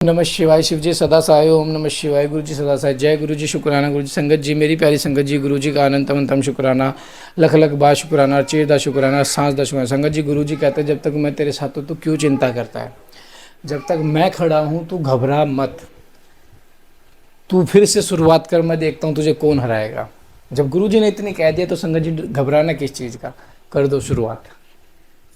नमः शिवाय शिव जी सदा सहाय। ओम नमः शिवाय गुरु जी सदा सहाय। जय गुरु जी शुक्राना गुरु जी। संगत जी मेरी प्यारी संगत जी, गुरु जी का अनंतम अनंतम शुक्राना, लख लख बार शुक्राना, चीर दा शुक्राना, सांस दा शुक्राना। संगत जी गुरु जी कहते हैं जब तक मैं तेरे साथ हूँ तो क्यों चिंता करता है, जब तक मैं खड़ा हूँ तू घबरा मत, तू फिर से शुरुआत कर, मैं देखता हूँ तुझे कौन हराएगा। जब गुरु जी ने इतनी कह दिया तो संगत जी घबराना किस चीज़ का, कर दो शुरुआत।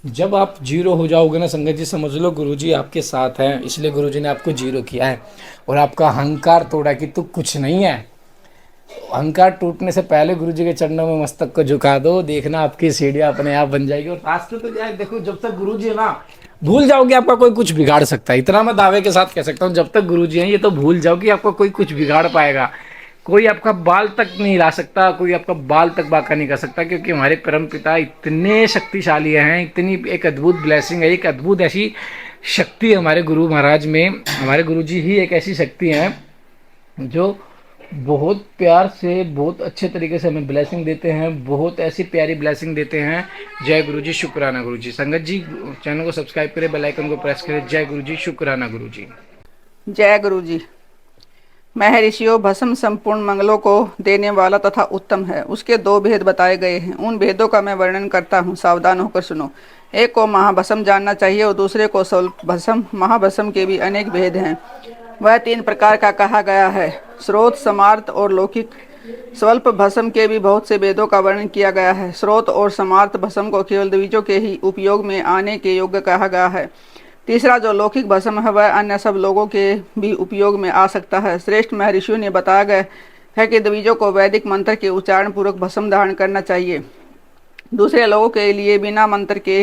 जब आप जीरो हो जाओगे ना संगत जी, समझ लो गुरुजी आपके साथ हैं, इसलिए गुरुजी ने आपको जीरो किया है और आपका अहंकार तोड़ा कि तू कुछ नहीं है। अहंकार टूटने से पहले गुरुजी के चरणों में मस्तक को झुका दो, देखना आपकी सीढ़ियाँ अपने आप बन जाएगी। और रास्ते तो यार देखो, जब तक गुरुजी है ना, भूल जाओ कि आपका कोई कुछ बिगाड़ सकता है। इतना मैं दावे के साथ कह सकता हूँ, जब तक गुरुजी हैं ये तो भूल जाओ कि आपका कोई कुछ बिगाड़ पाएगा। कोई आपका बाल तक नहीं हिला सकता, कोई आपका बाल तक बांका नहीं कर सकता, क्योंकि हमारे परम पिता इतने शक्तिशाली हैं, इतनी एक अद्भुत ब्लेसिंग है, एक अद्भुत ऐसी शक्ति है हमारे गुरु महाराज में। हमारे गुरु जी ही एक ऐसी शक्ति हैं जो बहुत प्यार से, बहुत अच्छे तरीके से हमें ब्लेसिंग देते हैं, बहुत ऐसी प्यारी ब्लेसिंग देते हैं। जय गुरु जी शुक्राना गुरु जी। संगत जी चैनल को सब्सक्राइब करें, बेल आइकन को प्रेस करें। जय गुरु जी शुक्राना गुरु जी। जय गुरु जी। महर्षियों, भस्म संपूर्ण मंगलों को देने वाला तथा उत्तम है। उसके दो भेद बताए गए हैं, उन भेदों का मैं वर्णन करता हूँ, सावधान होकर सुनो। एक को महाभस्म जानना चाहिए और दूसरे को स्वल्प भस्म। महाभस्म के भी अनेक भेद हैं, वह 3 प्रकार का कहा गया है, स्रोत, समार्थ और लौकिक। स्वल्प भस्म के भी बहुत से भेदों का वर्णन किया गया है। स्रोत और समार्थ भस्म को केवल द्विजों के ही उपयोग में आने के योग्य कहा गया है। तीसरा जो लौकिक भस्म है वह अन्य सब लोगों के भी उपयोग में आ सकता है। श्रेष्ठ महर्षियों ने बताया गया है कि द्विजों को वैदिक मंत्र के उच्चारण पूर्वक भस्म धारण करना चाहिए। दूसरे लोगों के लिए बिना मंत्र के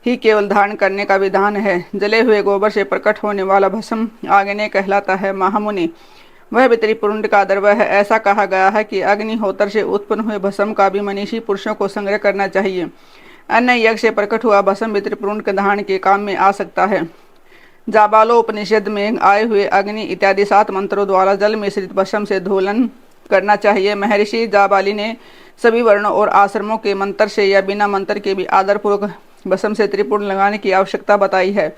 ही केवल धारण करने का विधान है। जले हुए गोबर से प्रकट होने वाला भस्म आग्नेय कहलाता है। महामुनि, वह भी त्रिपुरुंड का द्रव्य है। ऐसा कहा गया है कि अग्निहोत्र से उत्पन्न हुए भस्म का भी मनीषी पुरुषों को संग्रह करना चाहिए। अन्य यज्ञ से प्रकट हुआ भस्म भी त्रिपुरुंड के धारण के काम में आ सकता है। जाबालोपनिषद में आए हुए अग्नि इत्यादि 7 मंत्रों द्वारा जल मिश्रित भस्म से धोलन करना चाहिए। महर्षि जाबाली ने सभी वर्णों और आश्रमों के मंत्र से या बिना मंत्र के भी आदरपूर्वक भस्म से त्रिपुंड लगाने की आवश्यकता बताई है।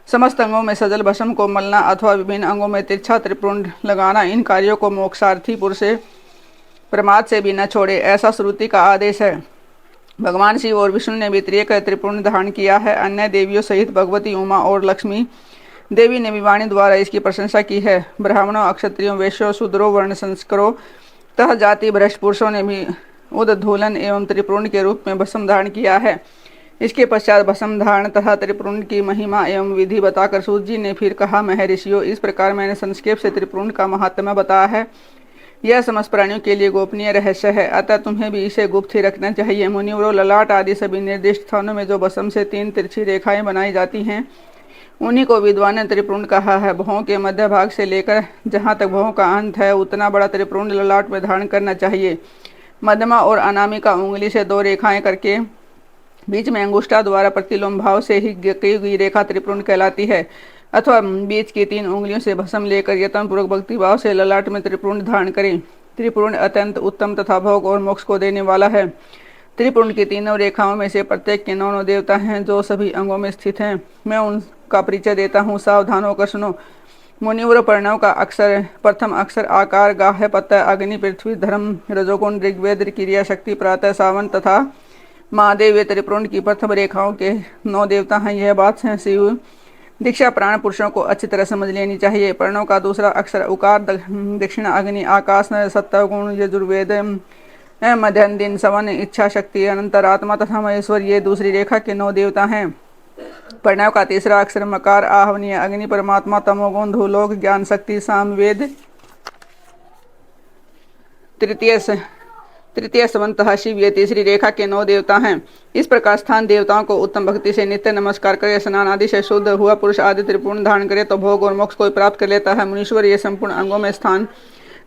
समस्त अंगों में सजल भस्म को मलना अथवा विभिन्न अंगों में तिरछा त्रिपुंड लगाना, इन कार्यों को मोक्षार्थी पुरुष प्रमाद से भी न छोड़े, ऐसा श्रुति का आदेश है। भगवान शिव और विष्णु ने भी त्रिपुंड धारण किया है। अन्य देवियों सहित भगवती उमा और लक्ष्मी देवी ने भी वाणी द्वारा इसकी प्रशंसा की है। ब्राह्मणों, क्षत्रियों, वैश्यों, शूद्रों, वर्ण संस्करों तथा जाति भ्रष्ट पुरुषों ने भी उद्धूलन एवं त्रिपुंड के रूप में भस्म धारण किया है। इसके पश्चात भस्म धारण तथा त्रिपुंड की महिमा एवं विधि बताकर सूत जी ने फिर कहा, महर्षियों, इस प्रकार मैंने संक्षेप से त्रिपुंड का महात्म्य बताया है। यह समस्त प्राणियों के लिए गोपनीय रहस्य है, अतः तुम्हें भी इसे गुप्त ही रखना चाहिए। मुनिवरों, ललाट आदि सभी निर्दिष्ट स्थानों में जो भस्म से 3 तिरछी रेखाएं बनाई जाती हैं, उन्हीं को विद्वान ने त्रिपुंड कहा है। भवों के मध्य भाग से लेकर जहाँ तक भवों का अंत है, उतना बड़ा त्रिपुंड ललाट में धारण करना चाहिए। मध्यमा और अनामिका उंगली से 2 रेखाएं करके बीच में अंगुष्ठा द्वारा प्रतिलोम भाव से ही की गई रेखा त्रिपुंड कहलाती है। अथवा बीच की 3 उंगलियों से भस्म लेकर यत्नपूर्वक भक्तिभाव से ललाट में त्रिपुंड धारण करें। त्रिपुंड अत्यंत उत्तम तथा भोग और मोक्ष को देने वाला है। त्रिपुंड की 3 रेखाओं में से प्रत्येक के 9 देवता हैं जो सभी अंगों में स्थित हैं। मैं उनका परिचय देता हूँ, सावधान होकर सुनो। मुनिवर प्रणव का अक्षर, प्रथम अक्षर आकार, गाह्य पत्ता, अग्नि, पृथ्वी, धर्म, रजोगुण, ऋग्वेद, क्रिया शक्ति, प्रातः, सावन तथा महादेव, वे त्रिपुंड की प्रथम रेखाओं के 9 देवता हैं। यह बात है शिव दीक्षा प्राण पुरुषों को अच्छी तरह समझ लेनी चाहिए। प्रणव का दूसरा अक्षर उकार, दक्षिण अग्नि, आकाश, सत्वगुण, यजुर्वेद, मध्यन, दिन, सवन, इच्छा शक्ति, अनंतरात्मा तथा महेश्वर, ये दूसरी रेखा के 9 देवता हैं। प्रणव का तीसरा अक्षर मकार, आहवनीय, अग्नि, परमात्मा, तमोगुण, धूलोक, ज्ञान शक्ति, सामवेद, तृतीय समन्तः शिव, ये तीसरी रेखा के 9 देवता हैं। इस प्रकार स्थान देवताओं को उत्तम भक्ति से नित्य नमस्कार करे, स्नान आदि से शुद्ध हुआ पुरुष आदि त्रिपुंड धारण करे तो भोग और मोक्ष को प्राप्त कर लेता है। मुनीश्वर, ये संपूर्ण अंगों में स्थान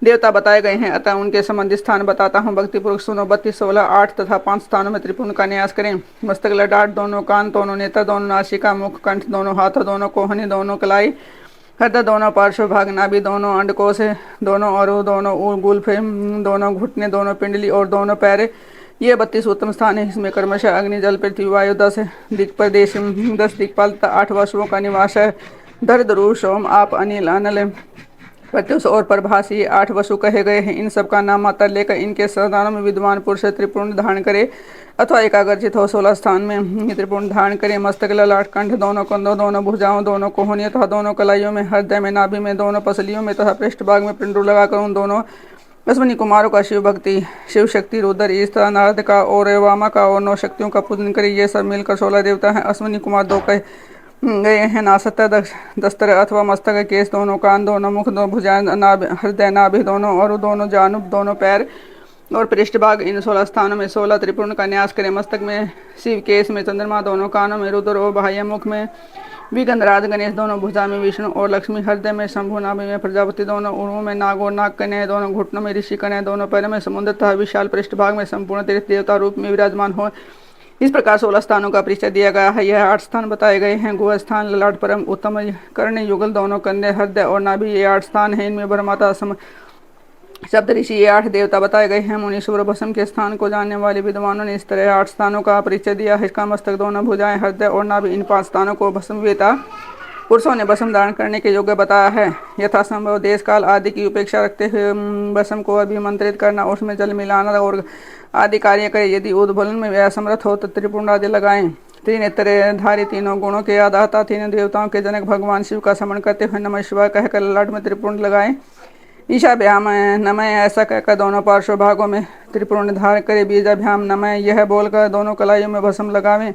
देवता बताए गए हैं, अतः उनके संबंधित स्थान बताता हूँ। भक्तिपूर्वक सुनो। 32, 16, 8 तथा 5 स्थानों में त्रिपुंड का न्यास करें। मस्तक, ललाट, दोनों कान, दोनों नेत्र, दोनों नासिका, मुख, कंठ, दोनों हाथ, दोनों कोहनी, दोनों कलाई, हृदय, दोनों पार्श्व भाग, नाभि, दोनों अंडकोश, दोनों अरु, दोनों गुल्फे, दोनों घुटने, दोनों पिंडली और दोनों पैर, ये 32 उत्तम स्थान है। इसमें क्रमशः अग्नि, जल, पृथ्वी, वायु 10 दिक्प्रदेश, 10 दिक्पाल, 8 वसुओं का निवास है। धर ध्रुव सोम आप अनिल अनल प्रत्युष और प्रभास ये 8 वसु कहे गए हैं। इन सब का नाम मात्र लेकर इनके स्थानों में विद्वान पुरुष त्रिपुण धारण करे अथवा एकाग्रचित हो 16 स्थान में त्रिपुण धारण करे। मस्तक, ललाट, कंठ, दोनों कंधों, दोनों भुजाओं, दोनों कोहनियों तथा दोनों कलाइयों में, हृदय में, नाभि में, दोनों पसलियों में तथा पृष्ठभाग में पिंडू लगाकर उन दोनों अश्विनी कुमारों का शिव भक्ति, शिव शक्ति, रुद्र, ईस्ता, नारद का और वामा का और 9 शक्तियों का पूजन करे। ये सब मिलकर 16 देवता हैं। अश्विनी कुमार 2 कहे गए हैं। नासत्ता, दस्तर अथवा मस्तक, केस, दोनों कान, दोनों मुख, दो भुजाएं, हृदय, नाभि, दोनों और दोनों जानुब, दोनों पैर और पृष्ठभाग। इन 16 स्थानों में 16 त्रिपुण का न्यास करें। मस्तक में शिव, केस में चंद्रमा, दोनों कानों में रुद्र और बाह्य मुख में विगंधराज गणेश, दोनों भुजा में विष्णु और लक्ष्मी, हृदय में शंभु, नाभि में प्रजापति, दोनों उड़ों में नाग और नाग कन्या, दोनों घुटनों में ऋषि कन्या, दोनों पैरों में समुद्र तथा विशाल पृष्ठभाग में संपूर्ण तीर्थ देवता रूप में विराजमान हो। इस प्रकार 16 स्थानों का परिचय दिया गया है। यह 8 स्थान बताए गए हैं। गुह स्थान, ललाट, परम उत्तम, कर्ण, युगल, दोनों कंधे, हृदय और नाभि, ये 8 स्थान हैं। इनमें ब्रह्माता, सप्त ऋषि, ये 8 देवता बताए गए हैं। मुनीश्वर भस्म के स्थान को जानने वाले विद्वानों ने इस तरह 8 स्थानों का परिचय दिया है। इसका मस्तक, दोनों भुजाएं, हृदय और नाभि, इन 5 स्थानों को भस्मवेता पुरुषों ने भस्म धारण करने के योग्य बताया है। यथासंभव देश काल आदि की उपेक्षा रखते हुए भस्म को अभिमंत्रित करना, उसमें जल मिलाना और आदि कार्य करे। यदि उद्भलन में असमर्थ हो तो त्रिपुंड आदि लगाएं। त्रिनेत्रधारी, तीनों गुणों के आधाता, तीनों देवताओं के जनक भगवान शिव का स्मरण करते हुए नमः शिवाय कहकर ललाट में त्रिपुंड लगाएं। ईशाभ्याम नमः ऐसा कहकर दोनों पार्श्व भागों में त्रिपुंड धारण करे। बीजाभ्याम नमः यह बोलकर दोनों कलाइयों में भस्म लगावें।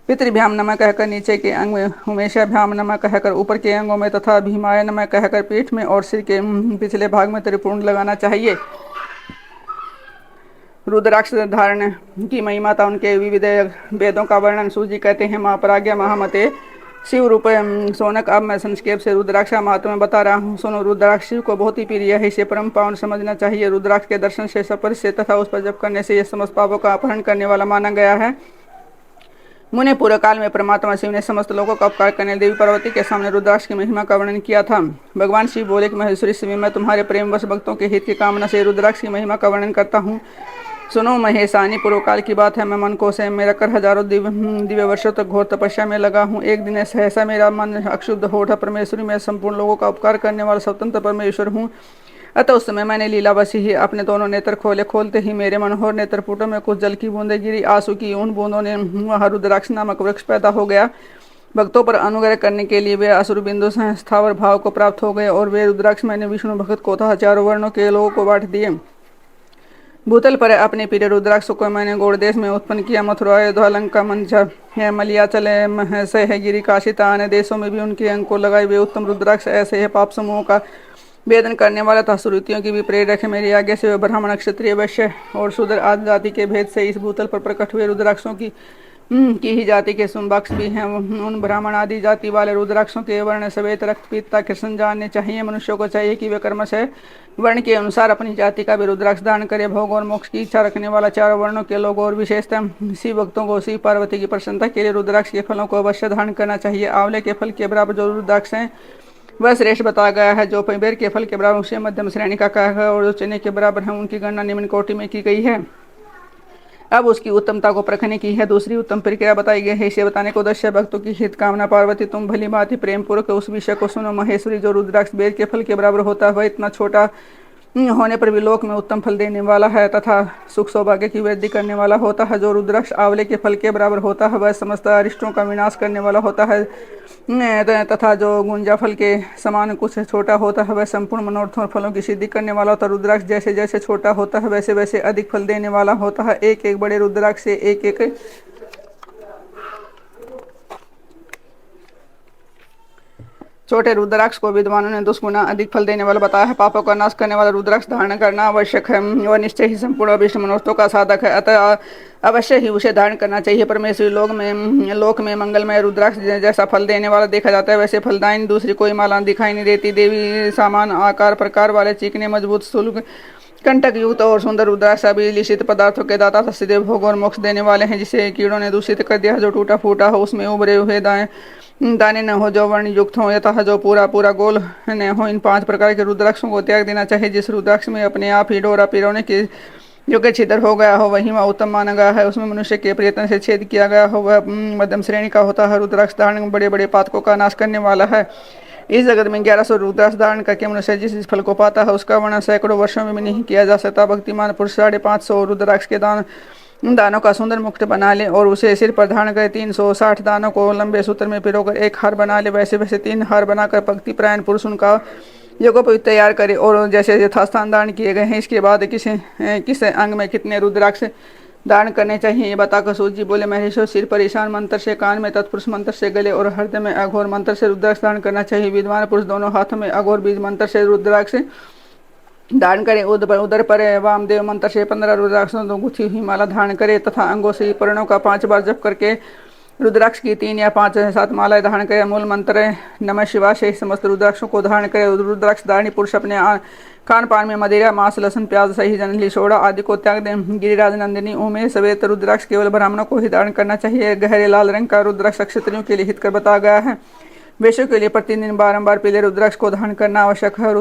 पितृभ्याम नमः कहकर नीचे के अंग में, उमेशाभ्याम नमः कहकर ऊपर के अंगों में तथा भीमाय नमः कहकर पीठ में और सिर के पिछले भाग में त्रिपुंड लगाना चाहिए। रुद्राक्ष धारण की महिमाता, उनके विविध वेदों का वर्णन सूजी कहते हैं। महाप्राज्ञ महामते शिव रूप सोनक। अब मैं संक्षेप से रुद्राक्ष महात्मा में बता रहा हूँ। सुनो, रुद्राक्ष शिव को बहुत ही प्रिय है। इसे परम पावन समझना चाहिए। रुद्राक्ष के दर्शन से, स्पर्श से तथा उस पर जप करने से यह समस्त पापों का अपहरण करने वाला माना गया है। मुने पूर्व काल में परमात्मा शिव ने समस्त लोगों का उपकार करने देवी पार्वती के सामने रुद्राक्ष की महिमा का वर्णन किया था। भगवान शिव बोले कि महेश्वरी शिव, मैं तुम्हारे प्रेमवश भक्तों के हित की कामना से रुद्राक्ष की महिमा का वर्णन करता हूँ। सुनो महेशानी, पूर्व काल की बात है। मैं मन को से में रखकर हजारों दिव्य वर्षों तक घोर तपस्या में लगा हूँ। एक दिन सहसा मेरा मन अक्षुब्ध हो उठा। परमेश्वरी, मैं संपूर्ण लोगों का उपकार करने वाला स्वतंत्र परमेश्वर हूँ। अतः उस समय मैंने लीलावशी ही अपने दोनों नेत्र खोले। खोलते ही मेरे मनोहर नेत्रपुटों में कुछ जल की बूंदें गिरी। आंसू की उन बूंदों ने वहाँ रुद्राक्ष नामक वृक्ष पैदा हो गया। भक्तों पर अनुग्रह करने के लिए वे असुर बिंदु स्थावर भाव को प्राप्त हो गए और वे रुद्राक्ष मैंने विष्णु भक्त को तथा 4 वर्णों के लोगों को बांट दिए। भूतल पर अपने प्रिय रुद्राक्ष को मैंने गौड़ देश में उत्पन्न किया। मथुरा, अयोध्या, लंका, मंचा है, मलियाचल है, गिरी, काशिता, अन्य देशों में भी उनके अंग को लगाए। वे उत्तम रुद्राक्ष ऐसे है पाप समूहों का वेदन करने वाला था। सुरुतियों की भी प्रेरक है। मेरी आज्ञा से वे ब्राह्मण, क्षत्रिय, वैश्य और शूद्र आदि जाति के भेद से इस भूतल पर प्रकट हुए रुद्राक्षों की ही जाति के सुनबाक्ष भी हैं। उन ब्राह्मण आदि जाति वाले रुद्राक्षों के वर्ण श्वेत, रक्त, पीता, कृष्ण जानने चाहिए। मनुष्यों को चाहिए कि वे कर्मश है वर्ण के अनुसार अपनी जाति का भी रुद्राक्ष दान करे। भोग और मोक्ष की इच्छा रखने वाला 4 वर्णों के लोग और विशेषतः शिव भक्तों को शिव पार्वती की प्रसन्नता के लिए रुद्राक्ष के फलों को अवश्य धारण करना चाहिए। आंवले के फल के बराबर जो रुद्राक्ष हैं वह श्रेष्ठ बताया गया है। जो बेर के फल के बराबर उसे मध्यम श्रेणी का कहा है और जो चने के बराबर है उनकी गणना निम्न कोटि में की गई है। अब उसकी उत्तमता को परखने की है दूसरी उत्तम प्रक्रिया बताई गई है। इसे बताने को उद्देश्य भक्तों की हित कामना। पार्वती, तुम भली भांति प्रेम पूर्वक उस विषय को सुनो। महेश्वरी, जो रुद्राक्ष बेर के फल के बराबर होता है वह इतना छोटा होने पर भी लोक में उत्तम फल देने वाला है तथा सुख सौभाग्य की वृद्धि करने वाला होता है। जो रुद्राक्ष आंवले के फल के बराबर होता है वह समस्त अरिष्टों का विनाश करने वाला होता है तथा जो गुंजा फल के समान कुछ छोटा होता है वह संपूर्ण मनोरथों और फलों की सिद्धि करने वाला होता है। रुद्राक्ष जैसे जैसे छोटा होता है वैसे वैसे अधिक फल देने वाला होता है। एक एक बड़े रुद्राक्ष से एक एक छोटे रुद्राक्ष को विद्वानों ने 10 गुना अधिक फल देने वाला बताया है। पापों का नाश करने वाला रुद्राक्ष धारण करना आवश्यक है। वह निश्चय ही संपूर्ण अभिष्ट मनोरथों का साधक है, अतः अवश्य ही उसे धारण करना चाहिए। परमेश्वरी लोक में मंगलमय रुद्राक्ष जैसा फल देने वाला देखा जाता है वैसे फलदायिनी दूसरी कोई माला दिखाई नहीं देती। देवी सामान आकार प्रकार वाले चिकने मजबूत स्थूल कंटक युक्त और सुंदर रुद्राक्ष सभी लिखित पदार्थों के दाता सीधे भोग और मोक्ष देने वाले हैं। जिसे कीड़ों ने दूषित कर दिया, जो टूटा फूटा हो, उसमें उभरे हुए दाने न हो, जो वर्ण युक्त हो तथा जो पूरा गोल न हो। इन 5 प्रकार के रुद्राक्षों को त्याग देना चाहिए। जिस रुद्राक्ष में अपने आप ही डोरा पिरोने के योग्य छिद्र हो गया हो वही वह उत्तम माना गया है। उसमें मनुष्य के प्रयत्न से छेद किया गया हो वह मध्यम श्रेणी का होता है। रुद्राक्ष धारण बड़े बड़े पातकों का नाश करने वाला है। इस जगत में 1100 रुद्राक्ष धारण करके मनुष्य जिस फल को पाता है उसका वर्णन सैकड़ों वर्षों में भी नहीं किया जा सकता। भक्तिमान पुरुष 550 रुद्राक्ष के दानों का सुंदर मुकुट बना ले और उसे सिर पर धारण कर 360 दानों को लंबे सूत्र में पिरोकर एक हार बना ले। वैसे वैसे 3 हार बनाकर भक्ति परायण पुरुष उनका यज्ञोपवीत तैयार करे और जैसे यथास्थान दान किए गए हैं। इसके बाद किस अंग में कितने रुद्राक्ष दान करने चाहिए ये बताकर सूत जी बोले, महेश्वर सिर पर ईशान मंत्र से, कान में तत्पुरुष मंत्र से, गले और हृदय में अघोर मंत्र से रुद्राक्ष दान करना चाहिए। विद्वान पुरुष दोनों हाथों में अघोर बीज मंत्र से रुद्राक्ष दान करे। उदर पर वामदेव मंत्र से 15 रुद्राक्षों गुथी हुई माला धारण करे तथा अंगों से पर्णों का 5 बार जप करके रुद्राक्ष की 3 या 5 या 7 मालाएं धारण करे। मूल मंत्र नमः शिवाय से समस्त रुद्राक्षों को धारण करे। रुद्राक्ष धारणी पुरुष अपने खान पान में मदिरा, मांस, लहसुन, प्याज, सही, जनली, सोडा आदि को त्याग दें। गिरिराज नंदिनी उमेश सवेत रुद्राक्ष केवल ब्राह्मणों को ही धारण करना चाहिए। गहरे लाल रंग का रुद्राक्ष क्षत्रियों के लिए हितकर बताया गया है। वैश्यों के लिए प्रतिदिन बारंबार पीले रुद्राक्ष को धारण करना आवश्यक है।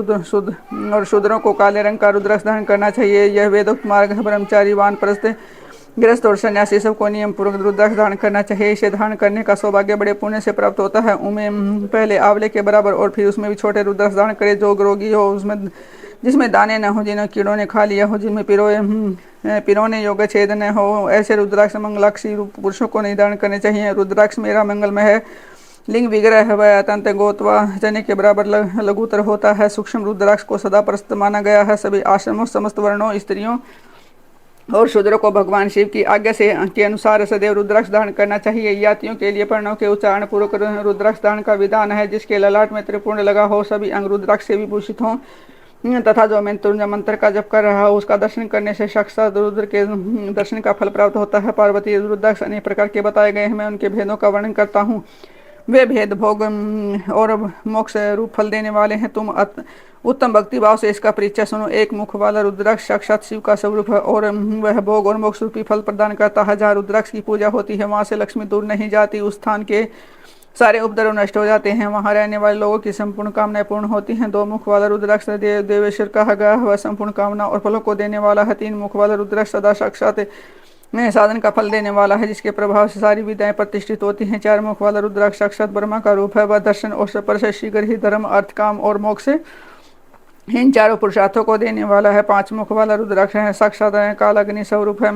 और शूद्रों को काले रंग का रुद्राक्ष धारण करना चाहिए। यह वेदोक्त मार्ग है। ब्रह्मचारी, वानप्रस्थ, गृहस्थ और सन्यासी सबको नियम पूर्वक रुद्राक्ष धारण करना चाहिए। इसे धारण करने का सौभाग्य बड़े पुण्य से प्राप्त होता है। उनमें पहले आंवले के बराबर और फिर उसमें भी छोटे रुद्राक्ष धारण करे। जो रोगी हो, उसमें जिसमें दाने न हो, जिन्हें कीड़ों ने खा लिया हो, जिनमें पिरोने योग्य छेद न हो, ऐसे रुद्राक्ष मंगलाक्षी पुरुषों को नहीं धारण करने चाहिए। रुद्राक्ष मेरा मंगलमय है। लिंग विग्रह है वह अत्यंत गोतवा जने के बराबर लघुतर होता है। सूक्ष्म रुद्राक्ष को सदा प्रस्त माना गया है। सभी आश्रमों, समस्त वर्णों, स्त्रियों और शूद्रों को भगवान शिव की आज्ञा से के अनुसार सदैव रुद्राक्ष धारण करना चाहिए। यातियों के लिए पर्णों के उच्चारण पूर्वक रुद्राक्ष धारण का विधान है। जिसके ललाट में त्रिपुंड लगा हो, सभी अंग रुद्राक्ष से विभूषित हों तथा जो मृत्युंजय मंत्र का जप कर रहा हो उसका दर्शन करने से साक्षात रुद्र के दर्शन का फल प्राप्त होता है। पार्वती रुद्राक्ष अनेक प्रकार के बताए गए हैं। मैं उनके भेदों का वर्णन करता हूँ। वे भेद भोग और मोक्ष रूप फल देने वाले हैं। तुम उत्तम भक्ति भाव से इसका परिचय सुनो। एक मुख वाला रुद्राक्ष साक्षात शिव का स्वरूप है और वह भोग और मोक्ष रूपी फल प्रदान करता है। जहाँ रुद्राक्ष की पूजा होती है वहाँ से लक्ष्मी दूर नहीं जाती। उस स्थान के सारे उपद्रव नष्ट हो जाते हैं। वहाँ रहने वाले लोगों की संपूर्ण कामनाएं पूर्ण होती हैं। 2 मुख वाला रुद्राक्ष देवेश्वर कहा गया है। वह संपूर्ण कामना और फलों को देने वाला है। 3 मुख वाला रुद्राक्ष सदा साक्षात साधन का फल देने वाला है, जिसके प्रभाव से सारी विद्याएं प्रतिष्ठित होती हैं। 4 मुख वाला रुद्राक्ष साक्षात ब्रह्मा का रूप है। वह दर्शन और स्पर्श से शीघ्र ही धर्म, अर्थ, काम और मोक्ष इन चारों पुरुषार्थों को देने वाला है। 5 मुख वाला रुद्राक्ष है साक्षात काल अग्नि स्वरूप है।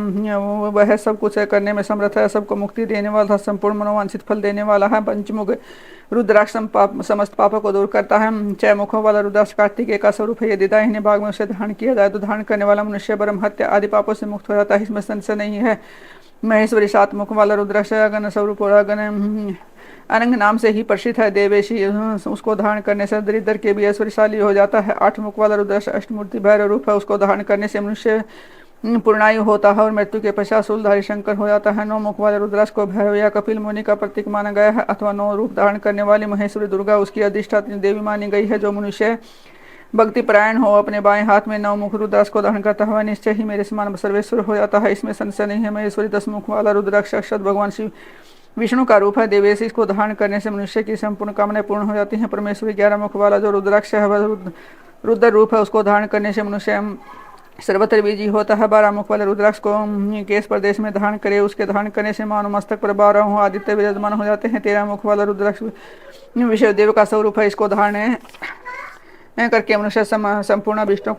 वह सब कुछ करने में समर्थ है। सबको मुक्ति देने वाला, संपूर्ण मनोवांछित फल देने वाला है। 5 मुख रुद्राक्ष समस्त पापों को दूर करता है। 6 मुखों वाला रुद्राक्ष कार्तिकेय का स्वरूप है। यदि दाहिने भाग में उसे धारण किया जाए तो धारण करने वाला मनुष्य ब्रह्म हत्या आदि पापों से मुक्त हो जाता है। इसमें संशय नहीं है। महेश्वरी 7 मुख वाला रुद्राक्ष अगन स्वरूप और अनंग नाम से ही प्रसिद्ध है। देवेशी उसको धारण करने से दरिद्र के भी ऐश्वर्यशाली हो जाता है। 8 मुख वाला रुद्राक्ष अष्टमूर्ति भैरव रूप है। उसको धारण करने से मनुष्य पूर्णायु होता है और मृत्यु के पश्चात शूलधारी शंकर हो जाता है। 9 मुख वाले रुद्राक्ष को भैरव या कपिल मुनि का प्रतीक माना गया है अथवा 9 रूप धारण करने वाली महेश्वरी दुर्गा उसकी अधिष्ठात्री देवी मानी गई है। जो मनुष्य भक्ति परायण हो अपने बाएं हाथ में 9 मुख रुद्राक्ष को धारण करता हुआ निश्चय ही मेरे समान सर्वेश्वर हो जाता है। इसमें संशय नहीं है। महेश्वरी 10 मुख वाला रुद्राक्ष साक्षात भगवान शिव विष्णु का रूप है। देवेश इसको धारण करने से मनुष्य की संपूर्ण कामनाएं पूर्ण हो जाती हैं। परमेश्वरी 11 मुख वाला जो रुद्राक्ष है वह रुद्र रूप है। उसको धारण करने से मनुष्य सर्वत्र बीजी होता है। 12 मुख वाले रुद्राक्ष को केश प्रदेश में धारण करे। उसके धारण करने से मानो मस्तक पर 12 आदित्य विराजमान हो जाते हैं। 13 मुख वाला रुद्राक्ष विष्णुदेव का स्वरूप है। इसको धारण करके मनुष्य संपूर्ण विष्णु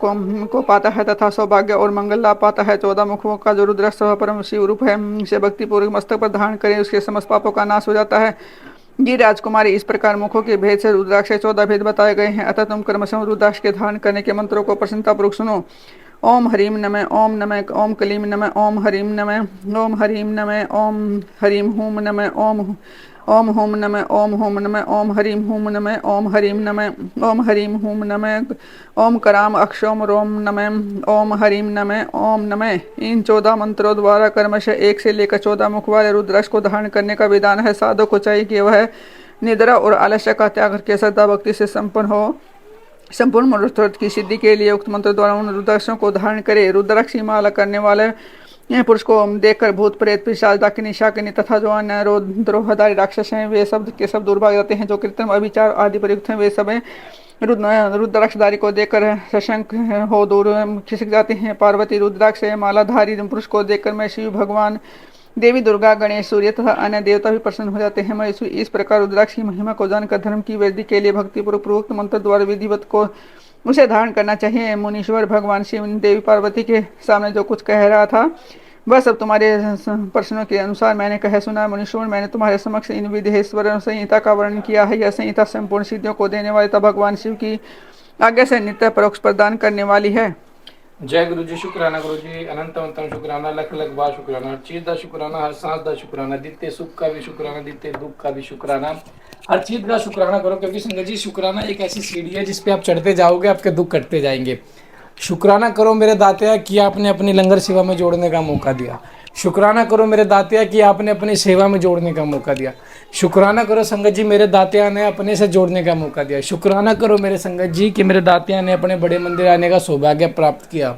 को पाता है तथा सौभाग्य और मंगल लाभ पाता है। 14 मुखों का जो रुद्राक्ष परम शिव रूप है, इसे भक्ति पूर्वक मस्तक पर धारण करें उसके समस्त पापों का नाश हो जाता है। ये राजकुमारी इस प्रकार मुखों के भेद से रुद्राक्ष 14 भेद बताए गए हैं। अतः तुम क्रमशः रुद्राक्ष के धारण करने के मंत्रों को प्रसन्नतापूर्वक सुनो। ओम हरीम नमः, ओम नमः, ओम कलीम नमः, ओम हरीम नमः, ओम हरीम नमः, ओम हरीम हूम नमः, ओम होम नमः, ओम होम नमः, ओम हरीम हूम नमः, ओम हरीम नमः, ओम हरीम हूम नमः, ओम कराम अक्षोम रोम नमः, ओम हरीम नमः, ओम नमः। इन 14 मंत्रों द्वारा क्रमशः 1 से लेकर 14 मुख वाले रुद्राक्ष को धारण करने का विधान है। साधक को चाहिए कि वह निद्रा और आलस्य का त्याग करके श्रद्धा भक्ति से संपन्न हो। संपूर्ण मनोरथ की सिद्धि के लिए उक्त मंत्र द्वारा उन रुद्राक्षों को धारण करे। रुद्राक्ष की माला करने वाले पुरुष को देखकर भूत प्रेत पिशाच डाकिनी शाकिनी तथा जो अन्य द्रोहधारी राक्षस हैं वे सब के सब दूर भाग जाते हैं। जो कृत्रिम अभिचार आदि प्रयुक्त हैं वे सब रुद्राक्षधारी को देखकर सशंक हो दूर खिसक जाते हैं। पार्वती रुद्राक्ष मालाधारी पुरुष को देखकर मैं शिव भगवान देवी दुर्गा, गणेश, सूर्य तथा अन्य देवता भी प्रसन्न हो जाते हैं। महेश्वर इस प्रकार रुद्राक्ष की महिमा को जानकर धर्म की वृद्धि के लिए भक्तिपूर्वक पूर्वोक्त मंत्र द्वारा विधिवत को उसे धारण करना चाहिए। मुनीश्वर भगवान शिव ने देवी पार्वती के सामने जो कुछ कह रहा था वह सब तुम्हारे प्रश्नों के अनुसार मैंने कह सुना। मुनीश्वर, मैंने तुम्हारे समक्ष इन विधेश्वर संहिता का वर्णन किया है। यह संहिता संपूर्ण सिद्धियों को देने वाली तथा भगवान शिव की आज्ञा से नित्य परोक्ष प्रदान करने वाली है। जय गुरु जी, शुक्राना गुरु जी, अनंत अनंतम शुक्राना, लख लख बार शुक्राना, हर चीज का शुक्राना, हर सांस का शुक्राना, दित्य सुख का भी शुक्राना, दित्य दुख का भी शुक्राना, हर चीज का शुक्राना करो। क्योंकि संगत जी, शुक्राना एक ऐसी सीढ़ी है जिस पे आप चढ़ते जाओगे आपके दुख कटते जाएंगे। शुक्राना करो मेरे दातिया कि आपने अपनी लंगर सेवा में जोड़ने का मौका दिया। शुक्राना करो मेरे दातिया कि आपने अपनी सेवा में जोड़ने का मौका दिया। शुक्राना करो संगत जी, मेरे दातिया ने अपने से जोड़ने का मौका दिया। शुक्राना करो मेरे संगत जी कि मेरे दातिया ने अपने बड़े मंदिर आने का सौभाग्य प्राप्त किया।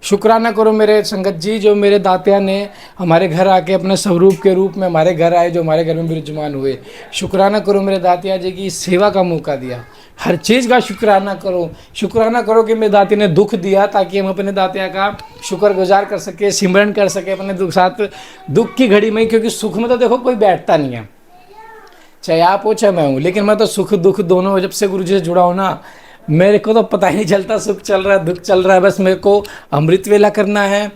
शुक्राना करो मेरे संगत जी, जो मेरे दातिया ने हमारे घर आके अपने स्वरूप के रूप में हमारे घर आए, जो हमारे घर में विराजमान हुए। शुक्राना करो मेरे दातिया जी की सेवा का मौका दिया। हर चीज़ का शुक्राना करो। शुक्राना करो कि मेरे दाती ने दुख दिया ताकि हम अपने दातिया का शुक्रगुजार कर सके, सिमरन कर सके अपने दुख साथ दुख की घड़ी में। क्योंकि सुख में तो देखो कोई बैठता नहीं है, चाहे आप हो चाहे मैं हूँ, लेकिन मैं तो सुख दुख दोनों जब से गुरु जी से जुड़ा हूँ ना, मेरे को तो पता ही नहीं चलता सुख चल रहा है दुख चल रहा है। बस मेरे को अमृत वेला करना है,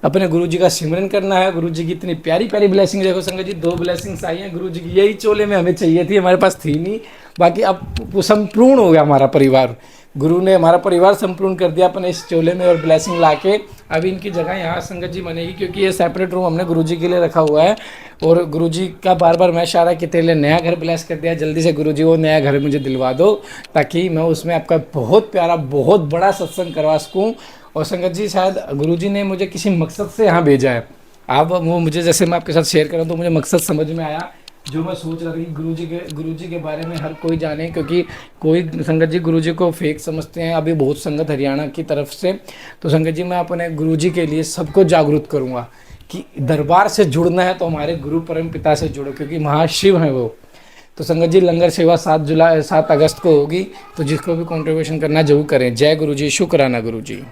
अपने गुरु जी का सिमरन करना है। गुरु जी की इतनी प्यारी प्यारी ब्लेसिंग देखो संगत जी, 2 ब्लेसिंग्स आई हैं गुरु जी की। यही चोले में हमें चाहिए थी, हमारे पास थी नहीं। बाकी अब संपूर्ण हो गया हमारा परिवार। गुरु ने हमारा परिवार संपूर्ण कर दिया अपने इस चोले में और ब्लेसिंग लाके। अभी इनकी जगह यहाँ संगत जी बनेगी, क्योंकि ये सेपरेट रूम हमने गुरु जी के लिए रखा हुआ है। और गुरु जी का बार बार मैं इशारा कि तेरे लिए नया घर ब्लेस कर दिया, जल्दी से गुरु जी वो नया घर मुझे दिलवा दो, ताकि मैं उसमें आपका बहुत प्यारा बहुत बड़ा सत्संग करवा सकूँ। और संगत जी, शायद गुरु जी ने मुझे किसी मकसद से यहाँ भेजा है। आप वो मुझे, जैसे मैं आपके साथ शेयर कर रहा हूँ, तो मुझे मकसद समझ में आया। जो मैं सोच रहा था कि गुरु जी के बारे में हर कोई जाने, क्योंकि कोई संगत जी गुरु जी को फेक समझते हैं अभी बहुत संगत हरियाणा की तरफ से। तो संगत जी, मैं अपने गुरु जी के लिए सबको जागरूक करूँगा कि दरबार से जुड़ना है तो हमारे गुरु परम पिता से जुड़ो, क्योंकि महाशिव हैं वो। तो संगत जी, लंगर सेवा 7 अगस्त को होगी, तो जिसको भी कॉन्ट्रीब्यूशन करना जरूर करें। जय गुरु जी, शुक्राना गुरु जी।